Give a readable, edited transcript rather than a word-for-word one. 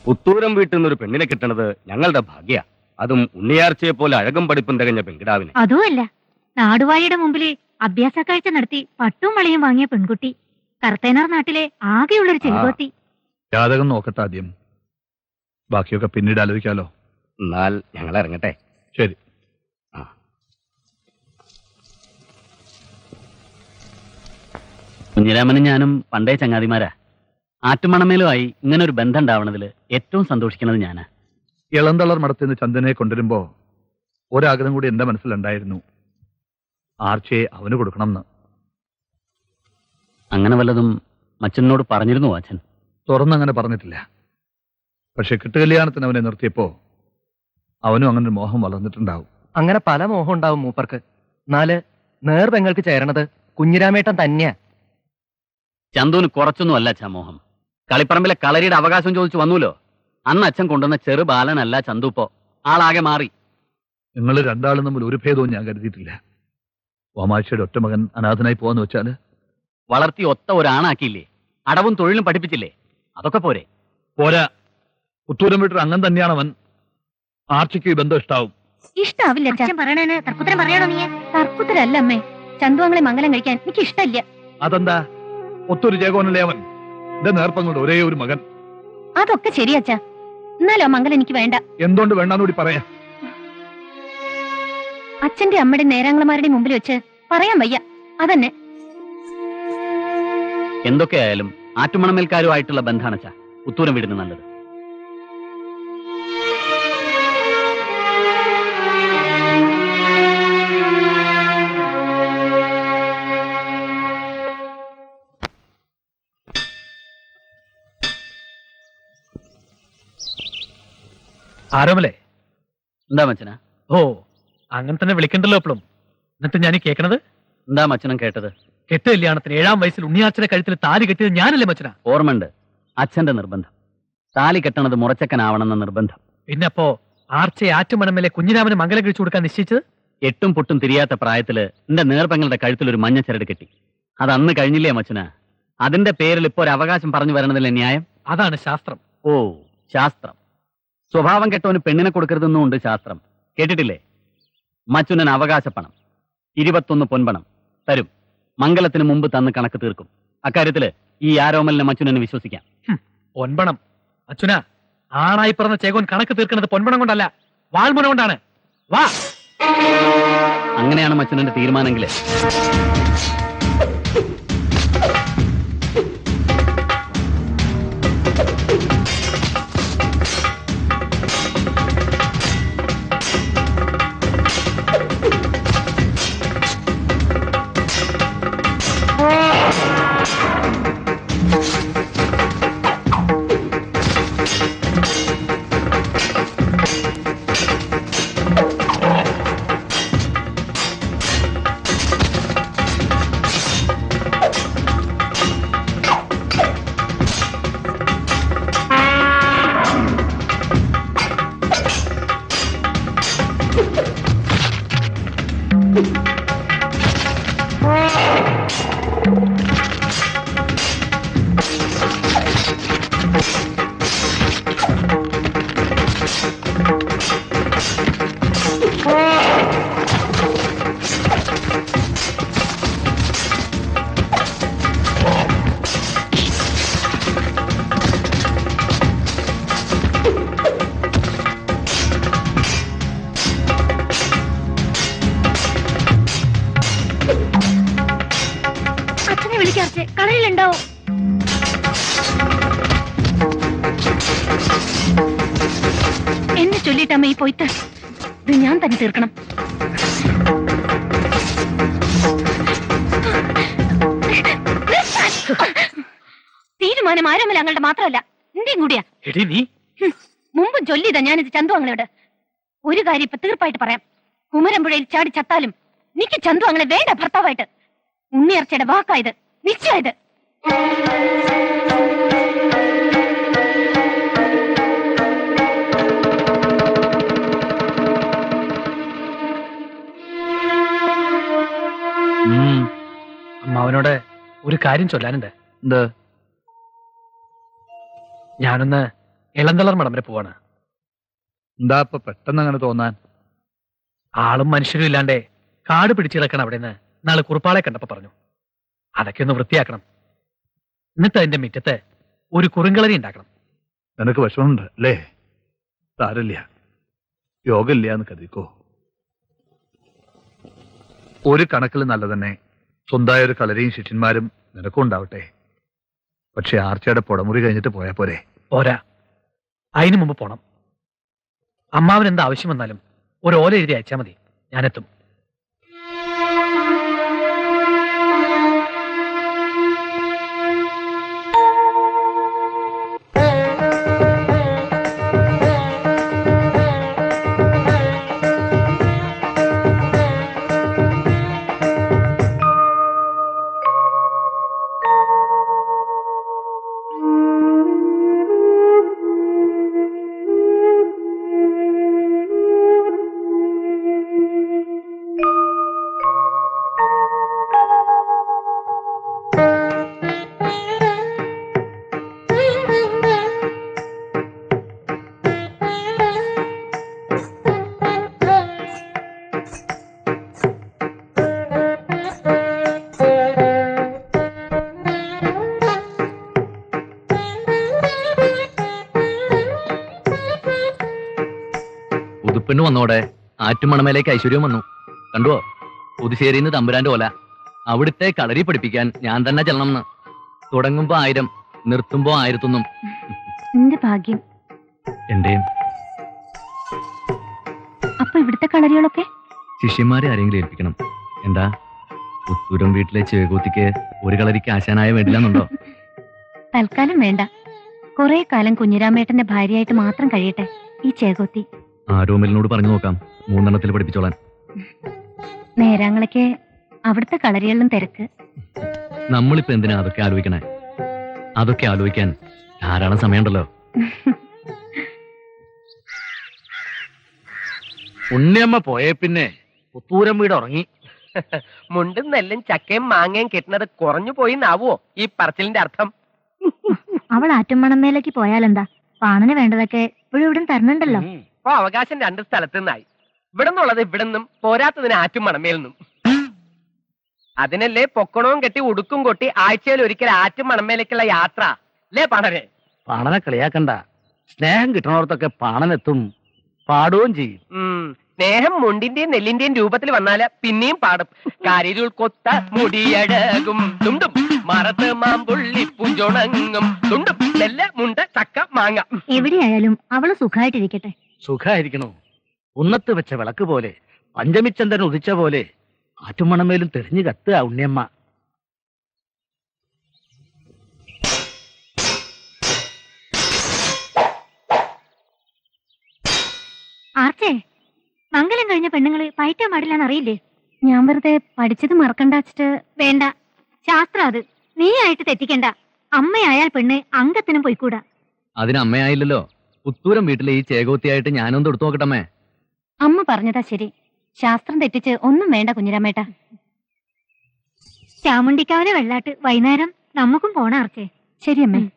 പുത്തൂരം വീട്ടിൽ നിന്നൊരു പെണ്ണിനെ കിട്ടണത് ഞങ്ങളുടെ ഭാഗ്യ. അതും ഉണ്ണിയാർച്ചയെ പോലെ അഴകും പഠിപ്പും തികഞ്ഞ പെൺകിടാവിനെ. അതുമല്ല, നാടുവാഴിയുടെ മുമ്പില് അഭ്യാസ കാഴ്ച നടത്തി പട്ടും വളയും വാങ്ങിയ പെൺകുട്ടി. കർത്തേനാർ നാട്ടിലെ ആകെയുള്ളൊരു ചെറുകോത്തി. ജാതകം നോക്കട്ടെ ആദ്യം, ബാക്കിയൊക്കെ പിന്നീട് ആലോചിക്കാലോ. എന്നാൽ ഞങ്ങൾ ഇറങ്ങട്ടെ. ശരി. കുഞ്ഞിരാമനും ഞാനും പണ്ടേ ചങ്ങാതിമാരാ. ആറ്റുമണമേലുമായി ഇങ്ങനെ ഒരു ബന്ധം ഉണ്ടാവണതിൽ ഏറ്റവും സന്തോഷിക്കുന്നത് ഞാനാ. ഇളന്തളർ മടത്തിൽ നിന്ന് ചന്ദനെ കൊണ്ടുവരുമ്പോ ഒരാഗ്രഹം കൂടി എന്റെ മനസ്സിലുണ്ടായിരുന്നു, ആർച്ചയെ അവന് കൊടുക്കണമെന്ന്. അങ്ങനെ വല്ലതും മച്ചനോട് പറഞ്ഞിരുന്നു അച്ഛൻ? തുറന്നങ്ങനെ പറഞ്ഞിട്ടില്ല. പക്ഷെ കെട്ടുകല്യാണത്തിന് അവനെ നിർത്തിയപ്പോ അവനും അങ്ങനെ ഒരു മോഹം വളർന്നിട്ടുണ്ടാവും. അങ്ങനെ പല മോഹം ഉണ്ടാവും മൂപ്പർക്ക്. എന്നാല് നേർപെങ്ങൾക്ക് ചേരണത് കുഞ്ഞിരാമേട്ടൻ തന്നെയാ. ചന്തുവിന് കുറച്ചൊന്നും അല്ല അച്ഛാ മോഹം. കളിപ്പറമ്പിലെ കളരിയുടെ അവകാശം ചോദിച്ചു വന്നൂലോ, അന്ന് അച്ഛൻ കൊണ്ടുവന്ന ചെറു ബാലനല്ല ചന്തു. ഇപ്പോ ആളാകെ മാറി. നിങ്ങൾ രണ്ടാളും തമ്മിൽ ഒരു ഭേദവും ഞാൻ കരുതിയിട്ടില്ല. ഓമാഴ്ചയുടെ ഒറ്റ മകൻ അനാഥനായി പോവാന്ന് വെച്ചാല് വളർത്തി ഒത്ത ഒരാണാക്കിയില്ലേ, അടവും തൊഴിലും പഠിപ്പിച്ചില്ലേ, അതൊക്കെ പോരെ? പോരാ. പുത്തൂരം വീട്ടിൽ അങ്ങനെ തന്നെയാണ് അവൻ. ആർച്ചയ്ക്ക് ഈ ബന്ധം ഇഷ്ടാവും. ഇഷ്ടാവില്ല. അച്ഛൻ പറയണേന് തർക്കുത്തരം പറയണോ നീ? തർക്കുത്തരല്ല അമ്മേ, ചന്തുവങ്ങളെ മംഗലം കഴിക്കാൻ എനിക്ക് ഇഷ്ടമില്ല. അതെന്താ? ഒത്തൊരു ജേകോനല്ലേ അവൻ. എന്റെ നേർപ്പങ്ങളുടെ ഒരേ ഒരു മകൻ. അതൊക്കെ ശരിയച്ചാ, എന്നാലോ മംഗലം എനിക്ക് വേണ്ട. എന്തുകൊണ്ട് വേണ്ടാന്ന് കൂടി പറയാ. അച്ഛന്റെ അമ്മയുടെ നേരാങ്ങളമാരുടെ മുമ്പിൽ വെച്ച് പറയാൻ വയ്യ, അതന്നെ. എന്തൊക്കെയായാലും ആറ്റുമണമേൽക്കാരുമായിട്ടുള്ള ബന്ധാണ് അച്ഛാ പുത്തൂരം വീടിന് നല്ലത്. ആരോമലേ? എന്താ മച്ചന? ഓ, അങ്ങനെ തന്നെ വിളിക്കണ്ടല്ലോ എപ്പോഴും. എന്നിട്ട് ഞാൻ കേൾക്കണത് എന്താ മച്ചനം കേട്ടത്? കെട്ട് കല്യാണത്തിന് 7-ാം വയസ്സിൽ ഉണ്ണിയാച്ചന്റെ കഴുത്തിൽ താലി കെട്ടിയത് ഞാനല്ലേ മച്ചന? ഓർമ്മണ്ട്, അച്ഛന്റെ നിർബന്ധം. താലി കെട്ടണത് മുറച്ചക്കനാവണമെന്ന നിർബന്ധം. പിന്നെ അപ്പോ ആർച്ചയെ ആറ്റുമണമേലെ കുഞ്ഞിരാമന് മംഗലം കഴിച്ചു കൊടുക്കാൻ നിശ്ചയിച്ചത്? എട്ടും പൊട്ടും തിരിയാത്ത പ്രായത്തില് എന്റെ നേർപ്പെങ്ങളുടെ കഴുത്തിൽ ഒരു മഞ്ഞ ചരട് കെട്ടി. അത് അന്ന് കഴിഞ്ഞില്ലേ മച്ചന? അതിന്റെ പേരിൽ ഇപ്പോ ഒരു അവകാശം പറഞ്ഞു വരണതില്ലേ ന്യായം? അതാണ് ശാസ്ത്രം. ഓ, ശാസ്ത്രം. സ്വഭാവം കെട്ടവന് പെണ്ണിനെ കൊടുക്കരുതെന്നും ഉണ്ട് ശാസ്ത്രം. കേട്ടിട്ടില്ലേ? മച്ചുനൻ അവകാശപ്പണം 21 പൊൻപണം തരും. മംഗലത്തിന് മുമ്പ് തന്ന് കണക്ക് തീർക്കും. അക്കാര്യത്തില് ഈ ആരോമലിനെ മച്ചുനന് വിശ്വസിക്കാം. പൊൻപണം അച്ഛന, ആണായി പിറന്ന ചേകോൻ കണക്ക് തീർക്കുന്നത് പൊൻപണം കൊണ്ടല്ല, വാൾമുന കൊണ്ടാണ്. വാ. അങ്ങനെയാണ് മച്ചുനന്റെ തീരുമാനമെങ്കിൽ കളയിലുണ്ടാവും. എന്നെ ചൊല്ലിട്ടമ്മ ഈ പോയിട്ട് ഇത് ഞാൻ തന്നെ തീർക്കണം. തീരുമാനം ആരോമൽ ഞങ്ങളുടെ മാത്രമല്ല, എന്റെയും കൂടിയാ. മുമ്പും ചൊല്ലിയതാ ഞാനിത് ചന്തു അങ്ങളോട്. ഒരു കാര്യം ഇപ്പൊ തീർപ്പായിട്ട് പറയാം. കുമരമ്പുഴയിൽ ചാടി ചത്താലും എനിക്ക് ചന്തു അങ്ങനെ വേണ്ട ഭർത്താവായിട്ട്. ഉണ്ണിയർച്ചയുടെ വാക്കായത്, നിശ്ചയത്. അമ്മാവനോട് ഒരു കാര്യം ചൊല്ലാനുണ്ട്. എന്ത്? ഞാനൊന്ന് ഇളന്തളർ മഠം വരെ പോവാണ്. എന്താ ഇപ്പൊ പെട്ടെന്ന് അങ്ങനെ തോന്നാൻ? ആളും മനുഷ്യരും ഇല്ലാണ്ടേ കാട് പിടിച്ചിറക്കണം അവിടെ നിന്ന് നാളെ കുറുപ്പാളെ കണ്ടപ്പോ പറഞ്ഞു. അതൊക്കെ ഒന്ന് വൃത്തിയാക്കണം. എന്നിട്ട് അതിന്റെ മുറ്റത്ത് ഒരു കുറുങ്കളരി ഉണ്ടാക്കണം. നിനക്ക് വിഷമമുണ്ട് അല്ലേ? സാരമില്ല, യോഗമില്ല എന്ന് കരുതിക്കോ. ഒരു കണക്കിൽ നല്ല തന്നെ സ്വന്തമായ ഒരു കളരിയും ശിഷ്യന്മാരും നിനക്കും ഉണ്ടാവട്ടെ. പക്ഷെ ആർച്ചയുടെ പുടമുറി കഴിഞ്ഞിട്ട് പോയാ പോരെ? പോരാ, അതിനു മുമ്പ് പോണം. അമ്മാവൻ എന്താ ആവശ്യം വന്നാലും ഒരു ഓല എഴുതി അയച്ചാൽ മതി, ഞാനെത്തും. പുതുപ്പെണ്ണ് വന്നോടെ ആറ്റുമണമേലേക്ക് ഐശ്വര്യം വന്നു. കണ്ടുവോ? പുതുശ്ശേരിന്ന് തമ്പുരാന്റെ ഓല. അവിടുത്തെ കളരി പഠിപ്പിക്കാൻ ഞാൻ തന്നെ ചെല്ലണം. തുടങ്ങുമ്പോ 1000, നിർത്തുമ്പോ 1001. എന്റെ ഭാഗ്യം. എന്റെയും. അപ്പൊ ഇവിടുത്തെ കളരികളൊക്കെ ശിഷ്യന്മാരെ ആരെങ്കിലും ഏൽപ്പിക്കണം. എന്താ പുത്തൂരം വീട്ടിലെ ചേകൂത്തിക്ക് ഒരു കളരിക്ക് ആശാനായ വേണ്ടില്ലെന്നുണ്ടോ? തൽക്കാലം വേണ്ട. കുറെ കാലം കുഞ്ഞിരാമേട്ടന്റെ ഭാര്യയായിട്ട് മാത്രം കഴിയട്ടെ ഈ ചേകോത്തി. ആരോമലിനോട് പറഞ്ഞു നോക്കാം, 3 പഠിപ്പിച്ചോളാൻ. നേരാങ്ങളൊക്കെ അവിടുത്തെ കളരികളിലും തിരക്ക്. നമ്മളിപ്പോ എന്തിനാ അതൊക്കെ ആലോചിക്കണേ? അതൊക്കെ ആലോചിക്കാൻ ധാരാളം സമയമുണ്ടല്ലോ. ഉണ്ണിയമ്മ പോയേ പിന്നെ പുത്തൂരം വീട് ഉറങ്ങി. മുണ്ടും നെല്ലും ചക്കയും മാങ്ങയും കിട്ടുന്നത് കുറഞ്ഞു പോയി നാവോ ഈ പറച്ചിലിന്റെ അർത്ഥം? അവൾ ആറ്റുമണമേലേക്ക് പോയാലെന്താ? പാണന് വേണ്ടതൊക്കെ ഇപ്പോഴും ഇവിടെ തരണുണ്ടല്ലോ. ഇപ്പൊ അവകാശം 2 സ്ഥലത്തു നിന്നായി. ഇവിടെ നിന്നുള്ളത് ഇവിടെ നിന്നും, പോരാത്തതിന് ആറ്റും മണമേൽ നിന്നും. അതിനല്ലേ പൊക്കണവും കെട്ടി ഉടുക്കും കൊട്ടി ആഴ്ചയിൽ ഒരിക്കൽ ആറ്റും മണമേലേക്കുള്ള യാത്ര അല്ലേ പാണരെ? പാണനെ കളിയാക്കണ്ട. സ്നേഹം കിട്ടണോടത്തൊക്കെ പാണനെത്തും, പാടുകയും ചെയ്യും. സ്നേഹം മുണ്ടിന്റെയും നെല്ലിന്റെയും രൂപത്തിൽ വന്നാല് പിന്നെയും പാടും. കരിരുൾ കൊത്ത മുടിയഴകും തുണ്ടും മറത്ത് മാമ്പുള്ളി പുഞ്ചുണങ്ങും തുണ്ടും നെല്ല് മുണ്ട് ചക്ക മാങ്ങ. എവിടെയായാലും അവള് സുഖമായിട്ടിരിക്കട്ടെ. സുഖായിരിക്കണോ? ഉന്നത്ത് വെച്ച വിളക്ക് പോലെ, പഞ്ചമിച്ചന്ദ്രൻ ഉദിച്ച പോലെ ആറ്റുമണമേലും തെളിഞ്ഞു കത്തുക ഉണ്ണിയമ്മ. ആർച്ചേ, മംഗലം കഴിഞ്ഞ പെണ്ണുങ്ങള് പയറ്റാൻ പാടില്ലാന്ന് അറിയില്ലേ? ഞാൻ വെറുതെ പഠിച്ചത് മറക്കണ്ടാച്ചിട്ട്. വേണ്ട, ശാസ്ത്രം അത്. നീ ആയിട്ട് തെറ്റിക്കണ്ട. അമ്മയായാൽ പെണ്ണ് അംഗത്തിനും പോയിക്കൂടാ. അതിന് അമ്മയായില്ലല്ലോ. പുത്തൂരം വീട്ടിലെ ഈ ചേകോത്തിയായിട്ട് ഞാനൊന്ന് എടുത്തു നോക്കട്ടമ്മേ. അമ്മ പറഞ്ഞതാ ശരി. ശാസ്ത്രം തെറ്റിച്ച് ഒന്നും വേണ്ട കുഞ്ഞിരാമേട്ട. ചാമുണ്ടിക്കാവിലെ വെള്ളാട്ട് വൈകുന്നേരം നമുക്കും പോണ ആർച്ചേ. ശരി അമ്മേ.